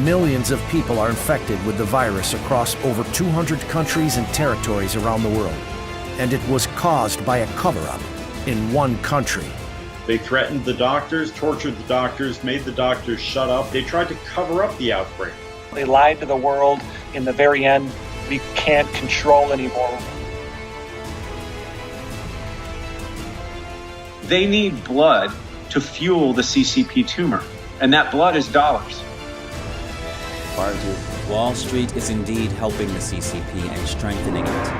Millions of people are infected with the virus across over 200 countries and territories around the world. And it was caused by a cover-up in one country. They threatened the doctors, tortured the doctors, made the doctors shut up. They tried to cover up the outbreak. They lied to the world. In the very end, we can't control anymore. They need blood to fuel the CCP tumor, and that blood is dollars. Wall Street is indeed helping the CCP and strengthening it.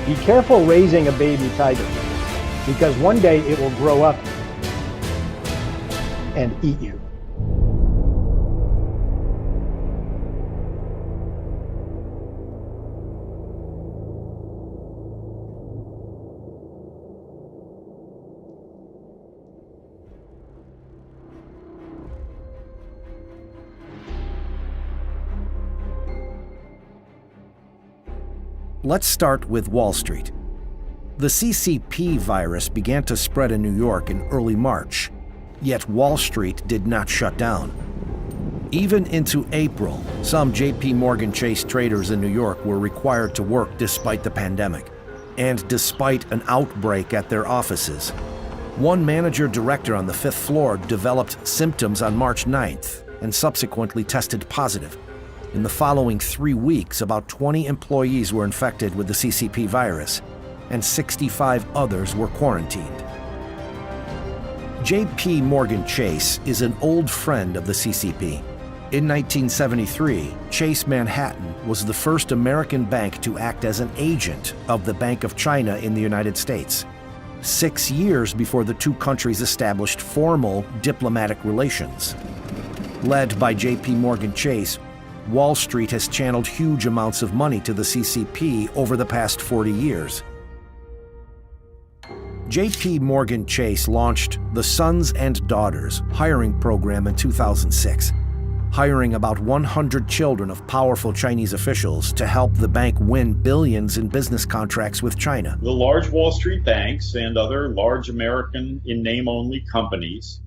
Be careful raising a baby tiger, because one day it will grow up and eat you. Let's start with Wall Street. The CCP virus began to spread in New York in early March, yet Wall Street did not shut down. Even into April, some JP Morgan Chase traders in New York were required to work despite the pandemic, and despite an outbreak at their offices. One manager-director on the 5th floor developed symptoms on March 9th and subsequently tested positive. In the following 3 weeks, about 20 employees were infected with the CCP virus, and 65 others were quarantined. JP Morgan Chase is an old friend of the CCP. In 1973, Chase Manhattan was the first American bank to act as an agent of the Bank of China in the United States, 6 years before the two countries established formal diplomatic relations. Led by JP Morgan Chase, Wall Street has channeled huge amounts of money to the CCP over the past 40 years. JP Morgan Chase launched the Sons and Daughters hiring program in 2006, hiring about 100 children of powerful Chinese officials to help the bank win billions in business contracts with China. The large Wall Street banks and other large American in-name-only companies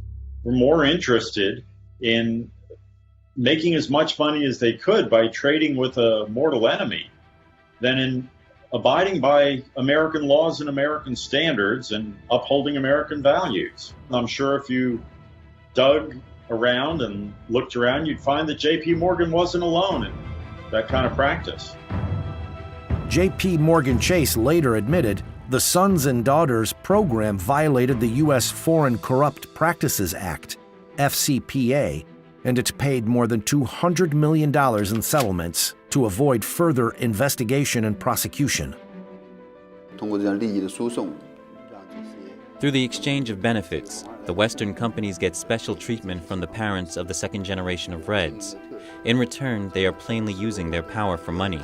were more interested in making as much money as they could by trading with a mortal enemy than in abiding by American laws and American standards and upholding American values. I'm sure if you dug around and looked around, you'd find that JP Morgan wasn't alone in that kind of practice. JP Morgan Chase later admitted the Sons and Daughters program violated the U.S. Foreign Corrupt Practices Act, FCPA, and it paid more than $200 million in settlements to avoid further investigation and prosecution. Through the exchange of benefits, the Western companies get special treatment from the parents of the second generation of Reds. In return, they are plainly using their power for money.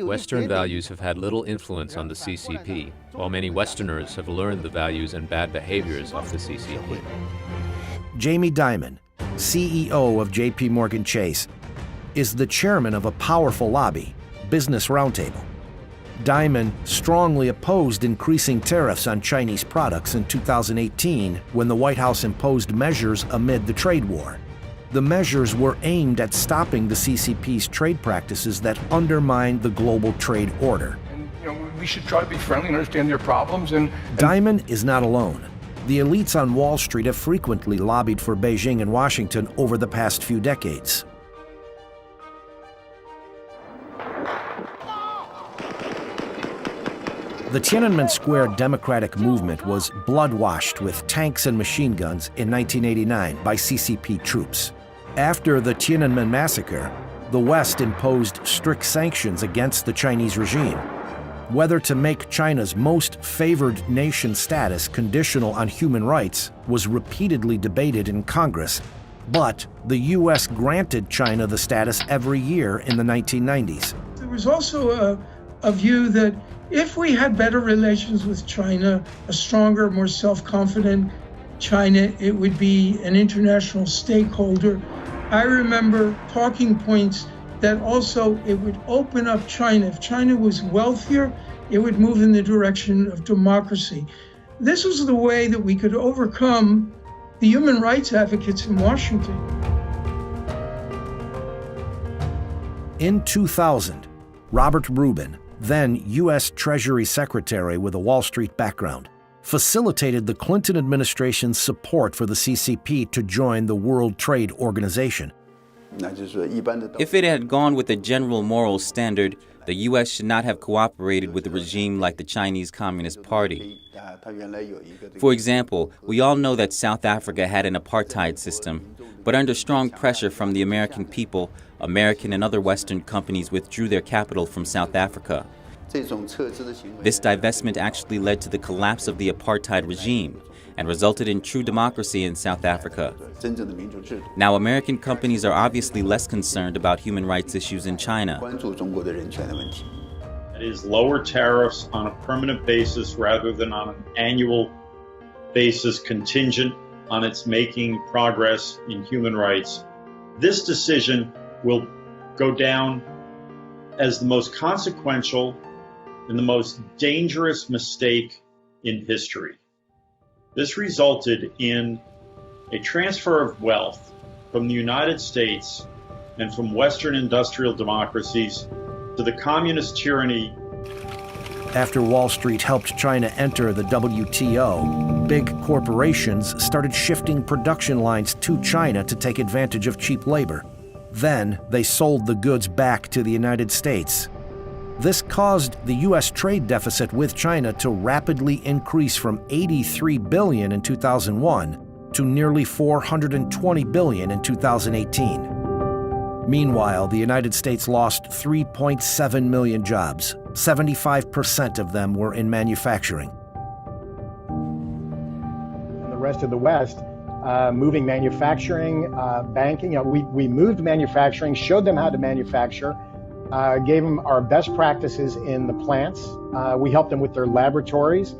Western values have had little influence on the CCP, while many Westerners have learned the values and bad behaviors of the CCP. Jamie Dimon, CEO of JP Morgan Chase, is the chairman of a powerful lobby, Business Roundtable. Dimon strongly opposed increasing tariffs on Chinese products in 2018 when the White House imposed measures amid the trade war. The measures were aimed at stopping the CCP's trade practices that undermine the global trade order. We should try to be friendly and understand their problems. Dimon is not alone. The elites on Wall Street have frequently lobbied for Beijing and Washington over the past few decades. The Tiananmen Square Democratic Movement was blood-washed with tanks and machine guns in 1989 by CCP troops. After the Tiananmen massacre, the West imposed strict sanctions against the Chinese regime. Whether to make China's most favored nation status conditional on human rights was repeatedly debated in Congress, but the U.S. granted China the status every year in the 1990s. There was also a view that if we had better relations with China, a stronger, more self-confident China, it would be an international stakeholder. I remember talking points that also it would open up China. If China was wealthier, it would move in the direction of democracy. This was the way that we could overcome the human rights advocates in Washington. In 2000, Robert Rubin, then U.S. Treasury Secretary with a Wall Street background, facilitated the Clinton administration's support for the CCP to join the World Trade Organization. If it had gone with a general moral standard, the U.S. should not have cooperated with a regime like the Chinese Communist Party. For example, we all know that South Africa had an apartheid system, but under strong pressure from the American people, American and other Western companies withdrew their capital from South Africa. This divestment actually led to the collapse of the apartheid regime and resulted in true democracy in South Africa. Now, American companies are obviously less concerned about human rights issues in China. It is lower tariffs on a permanent basis rather than on an annual basis contingent on its making progress in human rights. This decision will go down as the most consequential and the most dangerous mistake in history. This resulted in a transfer of wealth from the United States and from Western industrial democracies to the communist tyranny. After Wall Street helped China enter the WTO, big corporations started shifting production lines to China to take advantage of cheap labor. Then they sold the goods back to the United States. This caused the U.S. trade deficit with China to rapidly increase from $83 billion in 2001 to nearly $420 billion in 2018. Meanwhile, the United States lost 3.7 million jobs. 75% of them were in manufacturing. And the rest of the West, moving manufacturing, banking. We moved manufacturing, showed them how to manufacture, gave them our best practices in the plants. We helped them with their laboratories.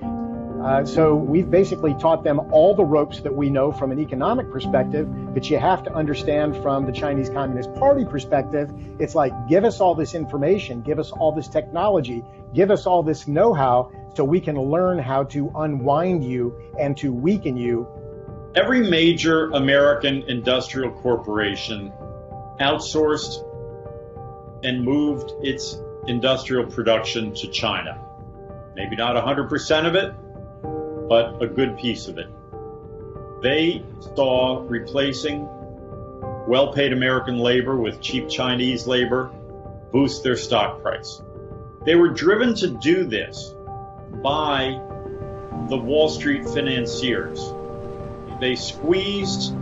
So we've basically taught them all the ropes that we know from an economic perspective, but you have to understand from the Chinese Communist Party perspective, it's like, give us all this information, give us all this technology, give us all this know-how so we can learn how to unwind you and to weaken you. Every major American industrial corporation outsourced and moved its industrial production to China. Maybe not 100% of it, but a good piece of it. They saw replacing well-paid American labor with cheap Chinese labor boost their stock price. They were driven to do this by the Wall Street financiers. They squeezed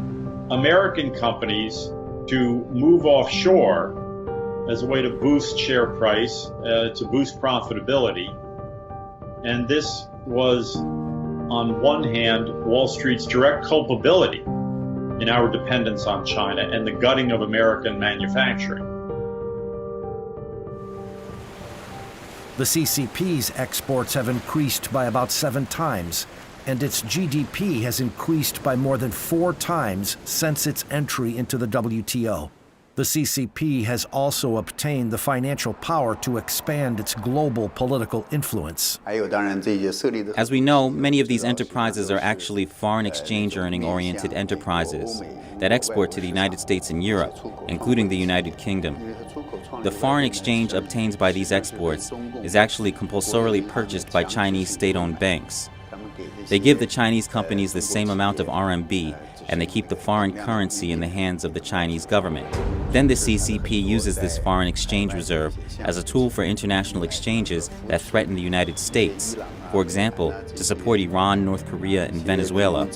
American companies to move offshore as a way to boost share price, to boost profitability. And this was, on one hand, Wall Street's direct culpability in our dependence on China and the gutting of American manufacturing. The CCP's exports have increased by about 7 times, and its GDP has increased by more than 4 times since its entry into the WTO. The CCP has also obtained the financial power to expand its global political influence. As we know, many of these enterprises are actually foreign exchange earning-oriented enterprises that export to the United States and Europe, including the United Kingdom. The foreign exchange obtained by these exports is actually compulsorily purchased by Chinese state-owned banks. They give the Chinese companies the same amount of RMB, and they keep the foreign currency in the hands of the Chinese government. Then the CCP uses this foreign exchange reserve as a tool for international exchanges that threaten the United States, for example, to support Iran, North Korea, and Venezuela.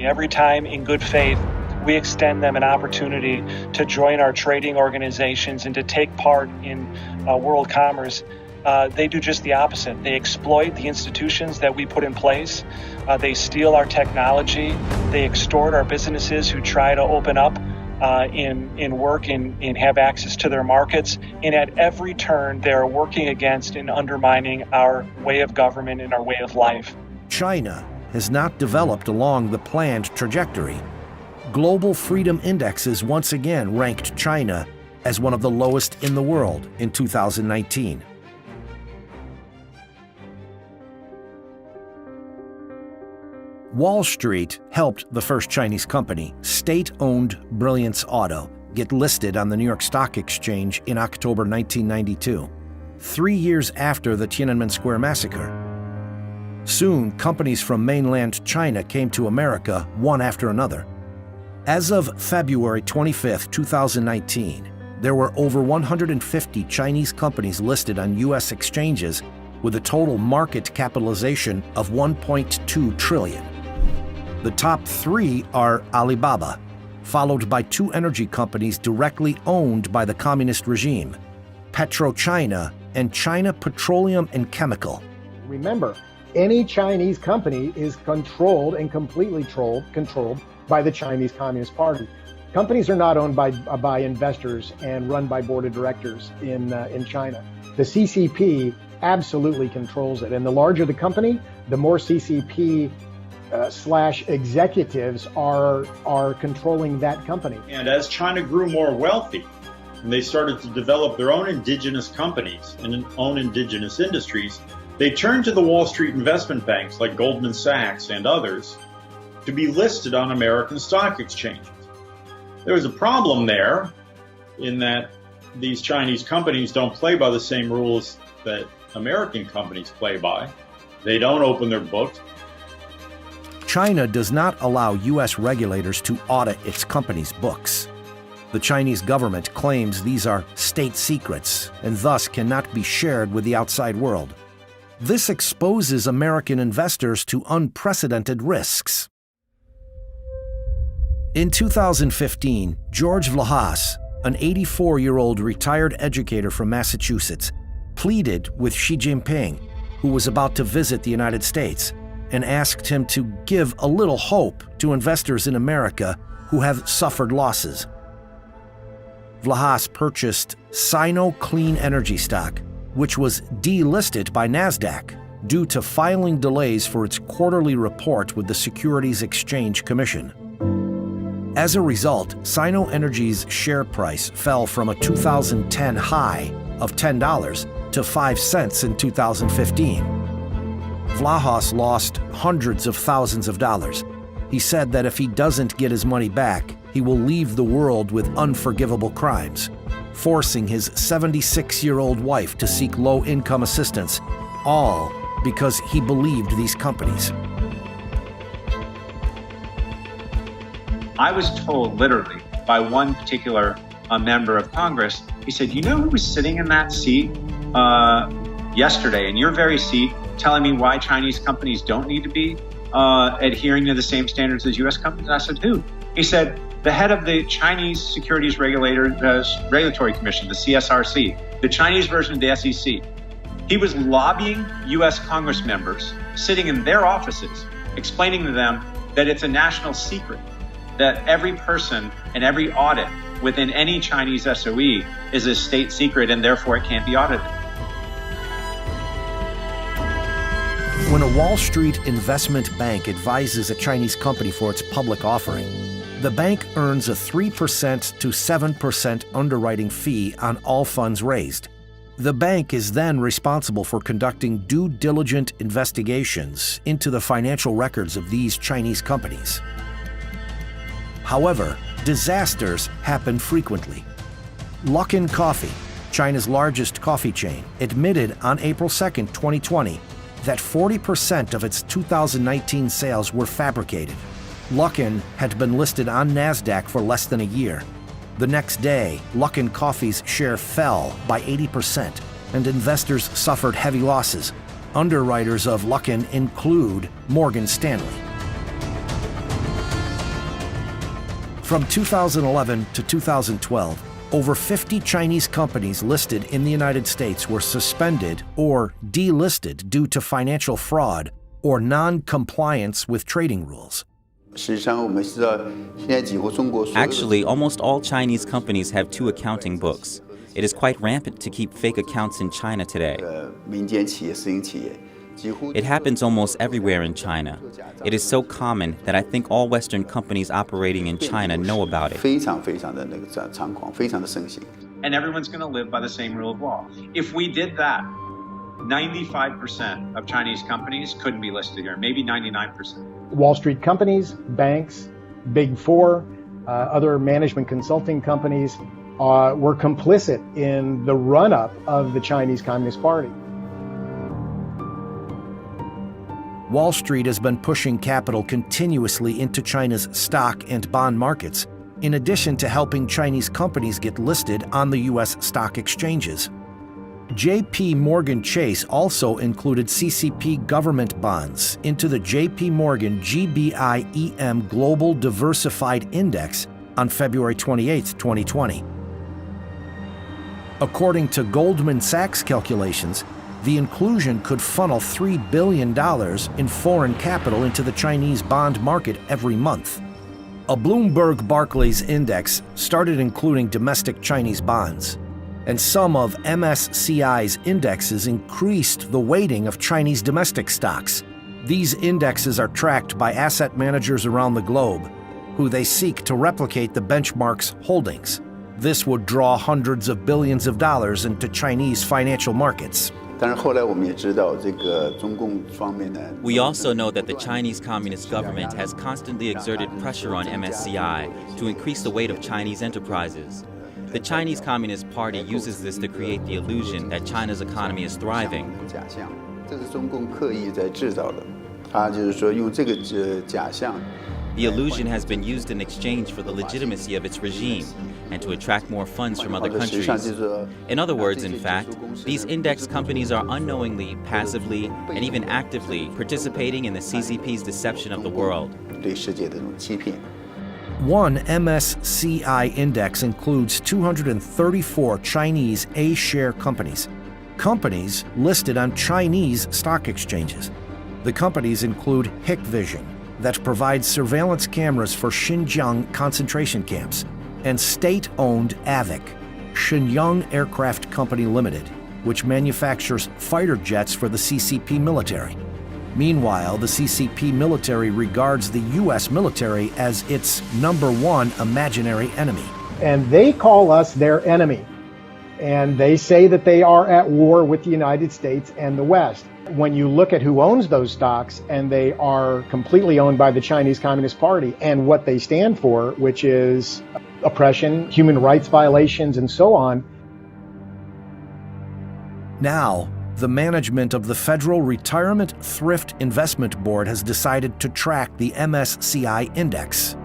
Every time, in good faith, we extend them an opportunity to join our trading organizations and to take part in world commerce. They do just the opposite. They exploit the institutions that we put in place. They steal our technology. They extort our businesses who try to open up in work and have access to their markets. And at every turn, they are working against and undermining our way of government and our way of life. China has not developed along the planned trajectory. global freedom indexes once again ranked China as one of the lowest in the world in 2019. Wall Street helped the first Chinese company, state-owned Brilliance Auto, get listed on the New York Stock Exchange in October 1992, 3 years after the Tiananmen Square massacre. Soon, companies from mainland China came to America one after another. As of February 25, 2019, there were over 150 Chinese companies listed on U.S. exchanges with a total market capitalization of $1.2 trillion. The top 3 are Alibaba, followed by 2 energy companies directly owned by the communist regime, PetroChina and China Petroleum and Chemical. Remember, any Chinese company is controlled and completely controlled by the Chinese Communist Party. Companies are not owned by investors and run by board of directors in China. The CCP absolutely controls it, and the larger the company, the more CCP slash executives are controlling that company. And as China grew more wealthy, and they started to develop their own indigenous companies and own indigenous industries, they turned to the Wall Street investment banks like Goldman Sachs and others to be listed on American stock exchanges. There was a problem there in that these Chinese companies don't play by the same rules that American companies play by. They don't open their books. China does not allow U.S. regulators to audit its companies' books. The Chinese government claims these are state secrets and thus cannot be shared with the outside world. This exposes American investors to unprecedented risks. In 2015, George Vlahas, an 84-year-old retired educator from Massachusetts, pleaded with Xi Jinping, who was about to visit the United States, and asked him to give a little hope to investors in America who have suffered losses. Vlahas purchased Sino Clean Energy stock, which was delisted by NASDAQ due to filing delays for its quarterly report with the Securities Exchange Commission. As a result, Sino Energy's share price fell from a 2010 high of $10 to 5 cents in 2015. Vlahas lost hundreds of thousands of dollars. He said that if he doesn't get his money back, he will leave the world with unforgivable crimes, forcing his 76-year-old wife to seek low-income assistance, all because he believed these companies. I was told literally by one particular member of Congress, he said, you know who was sitting in that seat yesterday, in your very seat, telling me why Chinese companies don't need to be adhering to the same standards as U.S. companies? And I said, who? He said, the head of the Chinese Securities Regulatory Commission, the CSRC, the Chinese version of the SEC. He was lobbying U.S. Congress members, sitting in their offices, explaining to them that it's a national secret, that every person and every audit within any Chinese SOE is a state secret and therefore it can't be audited. When a Wall Street investment bank advises a Chinese company for its public offering, the bank earns a 3% to 7% underwriting fee on all funds raised. The bank is then responsible for conducting due diligent investigations into the financial records of these Chinese companies. However, disasters happen frequently. Luckin Coffee, China's largest coffee chain, admitted on April 2, 2020, that 40% of its 2019 sales were fabricated. Luckin had been listed on NASDAQ for less than a year. The next day, Luckin Coffee's share fell by 80%, and investors suffered heavy losses. Underwriters of Luckin include Morgan Stanley. From 2011 to 2012, over 50 Chinese companies listed in the United States were suspended or delisted due to financial fraud or non-compliance with trading rules. Actually, almost all Chinese companies have 2 accounting books. It is quite rampant to keep fake accounts in China today. It happens almost everywhere in China. It is so common that I think all Western companies operating in China know about it. And everyone's going to live by the same rule of law. If we did that, 95% of Chinese companies couldn't be listed here, maybe 99%. Wall Street companies, banks, Big Four, other management consulting companies were complicit in the run-up of the Chinese Communist Party. Wall Street has been pushing capital continuously into China's stock and bond markets, in addition to helping Chinese companies get listed on the U.S. stock exchanges. J.P. Morgan Chase also included CCP government bonds into the J.P. Morgan GBI-EM Global Diversified Index on February 28, 2020. According to Goldman Sachs calculations, the inclusion could funnel $3 billion in foreign capital into the Chinese bond market every month. A Bloomberg Barclays index started including domestic Chinese bonds, and some of MSCI's indexes increased the weighting of Chinese domestic stocks. These indexes are tracked by asset managers around the globe, who they seek to replicate the benchmark's holdings. This would draw hundreds of billions of dollars into Chinese financial markets. We also know that the Chinese Communist government has constantly exerted pressure on MSCI to increase the weight of Chinese enterprises. The Chinese Communist Party uses this to create the illusion that China's economy is thriving. The illusion has been used in exchange for the legitimacy of its regime and to attract more funds from other countries. In other words, in fact, these index companies are unknowingly, passively, and even actively participating in the CCP's deception of the world. One MSCI index includes 234 Chinese A-share companies, companies listed on Chinese stock exchanges. The companies include Hikvision, that provides surveillance cameras for Xinjiang concentration camps, and state-owned AVIC, Shenyang Aircraft Company Limited, which manufactures fighter jets for the CCP military. Meanwhile, the CCP military regards the U.S. military as its #1 imaginary enemy. And they call us their enemy. And they say that they are at war with the United States and the West. When you look at who owns those stocks, and they are completely owned by the Chinese Communist Party and what they stand for, which is oppression, human rights violations, and so on. Now, the management of the Federal Retirement Thrift Investment Board has decided to track the MSCI index.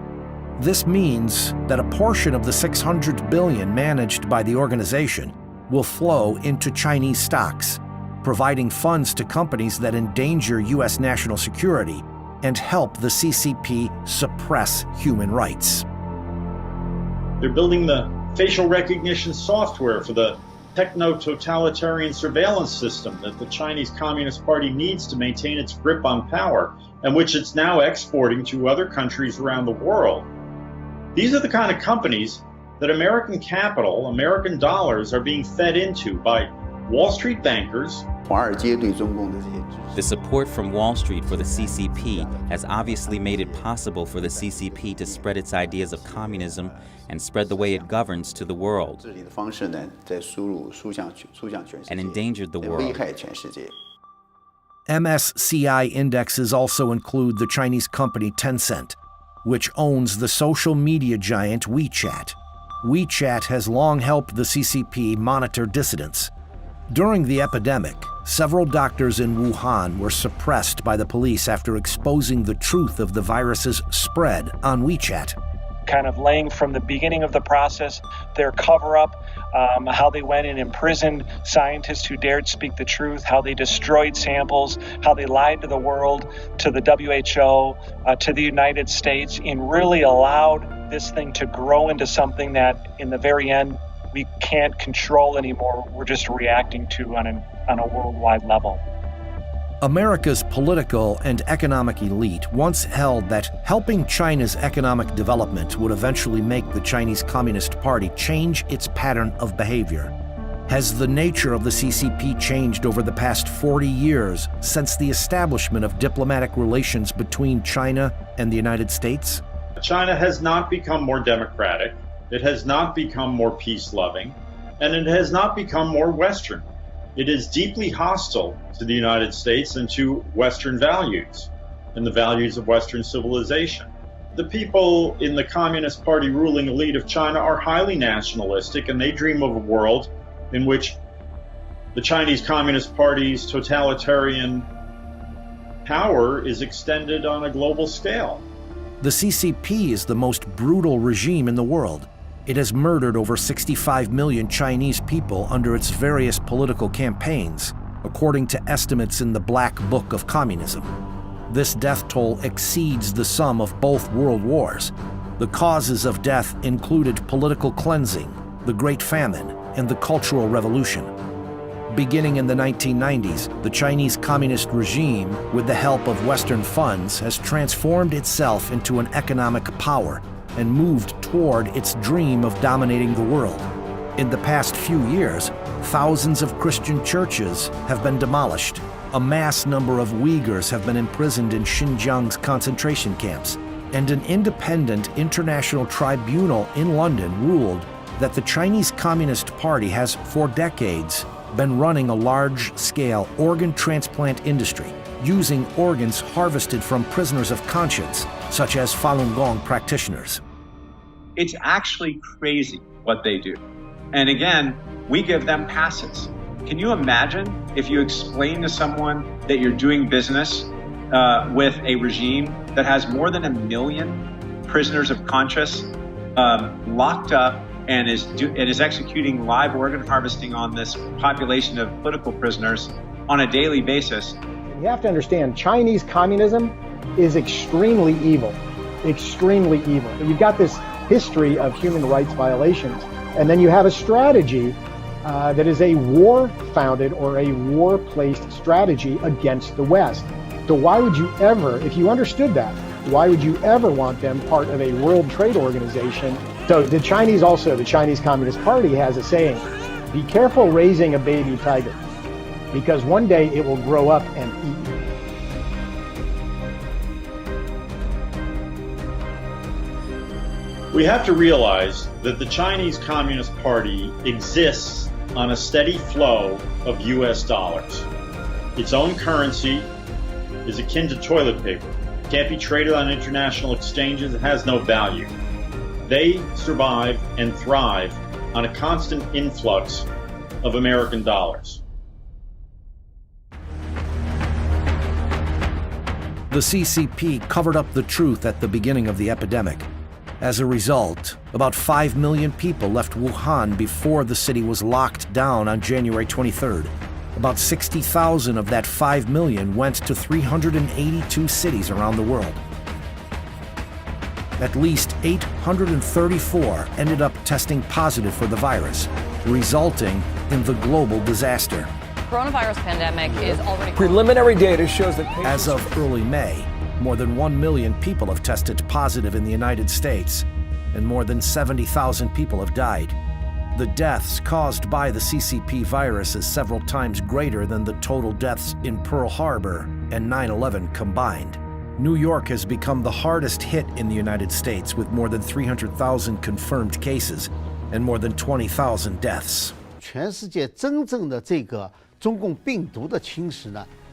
This means that a portion of the $600 billion managed by the organization will flow into Chinese stocks, providing funds to companies that endanger U.S. national security and help the CCP suppress human rights. They're building the facial recognition software for the techno-totalitarian surveillance system that the Chinese Communist Party needs to maintain its grip on power, and which it's now exporting to other countries around the world. These are the kind of companies that American capital, American dollars, are being fed into by Wall Street bankers. The support from Wall Street for the CCP has obviously made it possible for the CCP to spread its ideas of communism and spread the way it governs to the world, and endangered the world. MSCI indexes also include the Chinese company Tencent, which owns the social media giant WeChat. WeChat has long helped the CCP monitor dissidents. During the epidemic, several doctors in Wuhan were suppressed by the police after exposing the truth of the virus's spread on WeChat. Kind of laying from the beginning of the process their cover-up, how they went and imprisoned scientists who dared speak the truth, how they destroyed samples, how they lied to the world, to the WHO, to the United States, and really allowed this thing to grow into something that in the very end we can't control anymore. We're just reacting to on a worldwide level. America's political and economic elite once held that helping China's economic development would eventually make the Chinese Communist Party change its pattern of behavior. Has the nature of the CCP changed over the past 40 years since the establishment of diplomatic relations between China and the United States? China has not become more democratic, it has not become more peace-loving, and it has not become more Western. It is deeply hostile to the United States and to Western values and the values of Western civilization. The people in the Communist Party ruling elite of China are highly nationalistic, and they dream of a world in which the Chinese Communist Party's totalitarian power is extended on a global scale. The CCP is the most brutal regime in the world. It has murdered over 65 million Chinese people under its various political campaigns, according to estimates in the Black Book of Communism. This death toll exceeds the sum of both world wars. The causes of death included political cleansing, the Great Famine, and the Cultural Revolution. Beginning in the 1990s, the Chinese Communist regime, with the help of Western funds, has transformed itself into an economic power and moved toward its dream of dominating the world. In the past few years, thousands of Christian churches have been demolished. A mass number of Uyghurs have been imprisoned in Xinjiang's concentration camps, and an independent international tribunal in London ruled that the Chinese Communist Party has, for decades, been running a large-scale organ transplant industry, using organs harvested from prisoners of conscience, such as Falun Gong practitioners. It's actually crazy what they do. And again, we give them passes. Can you imagine if you explain to someone that you're doing business with a regime that has more than 1 million prisoners of conscience locked up and is executing live organ harvesting on this population of political prisoners on a daily basis? You have to understand, Chinese communism is extremely evil, extremely evil. You've got this history of human rights violations, and then you have a strategy that is a war-founded or a war-placed strategy against the West. So why would you ever, if you understood that, why would you ever want them part of a World Trade Organization? So the Chinese Communist Party has a saying, be careful raising a baby tiger, because one day it will grow up and eat you. We have to realize that the Chinese Communist Party exists on a steady flow of US dollars. Its own currency is akin to toilet paper. It can't be traded on international exchanges. It has no value. They survive and thrive on a constant influx of American dollars. The CCP covered up the truth at the beginning of the epidemic. As a result, about 5 million people left Wuhan before the city was locked down on January 23rd. About 60,000 of that 5 million went to 382 cities around the world. At least 834 ended up testing positive for the virus, resulting in the global disaster. Coronavirus pandemic is already... Preliminary data shows that as of early May, more than 1 million people have tested positive in the United States, and more than 70,000 people have died. The deaths caused by the CCP virus is several times greater than the total deaths in Pearl Harbor and 9/11 combined. New York has become the hardest hit in the United States, with more than 300,000 confirmed cases and more than 20,000 deaths.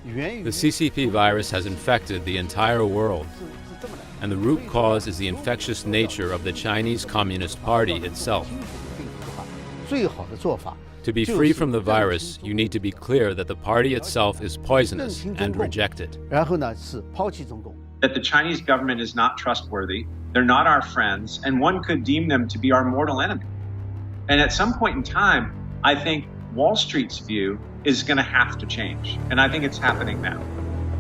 The CCP virus has infected the entire world, and the root cause is the infectious nature of the Chinese Communist Party itself. To be free from the virus, you need to be clear that the party itself is poisonous and reject it. That the Chinese government is not trustworthy, they're not our friends, and one could deem them to be our mortal enemy. And at some point in time, I think Wall Street's view is going to have to change, and I think it's happening now.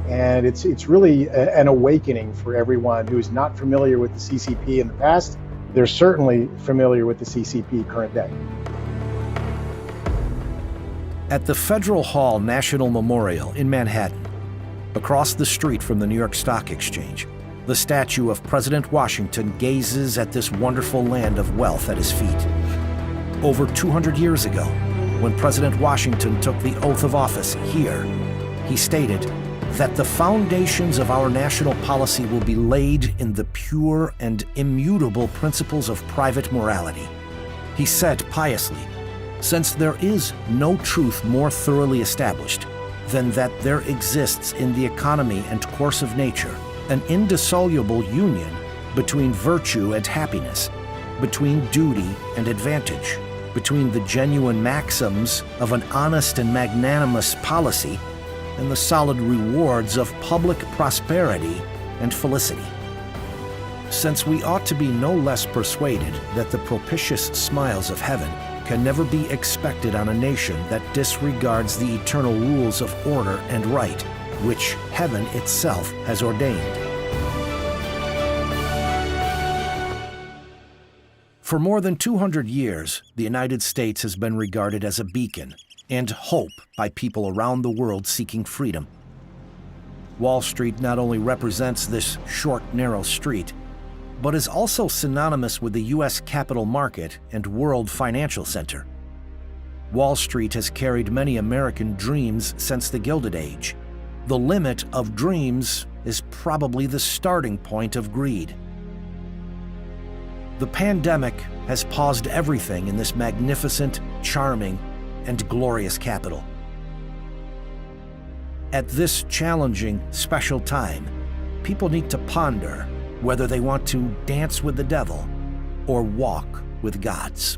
And it's really an awakening for everyone who is not familiar with the CCP in the past. They're certainly familiar with the CCP current day. At the Federal Hall National Memorial in Manhattan, across the street from the New York Stock Exchange, the statue of President Washington gazes at this wonderful land of wealth at his feet. Over 200 years ago, when President Washington took the oath of office here, he stated that the foundations of our national policy will be laid in the pure and immutable principles of private morality. He said piously, "Since there is no truth more thoroughly established than that there exists in the economy and course of nature an indissoluble union between virtue and happiness, between duty and advantage, between the genuine maxims of an honest and magnanimous policy and the solid rewards of public prosperity and felicity. Since we ought to be no less persuaded that the propitious smiles of heaven can never be expected on a nation that disregards the eternal rules of order and right, which heaven itself has ordained." For more than 200 years, the United States has been regarded as a beacon and hope by people around the world seeking freedom. Wall Street not only represents this short, narrow street, but is also synonymous with the U.S. capital market and world financial center. Wall Street has carried many American dreams since the Gilded Age. The limit of dreams is probably the starting point of greed. The pandemic has paused everything in this magnificent, charming, and glorious capital. At this challenging, special time, people need to ponder whether they want to dance with the devil or walk with gods.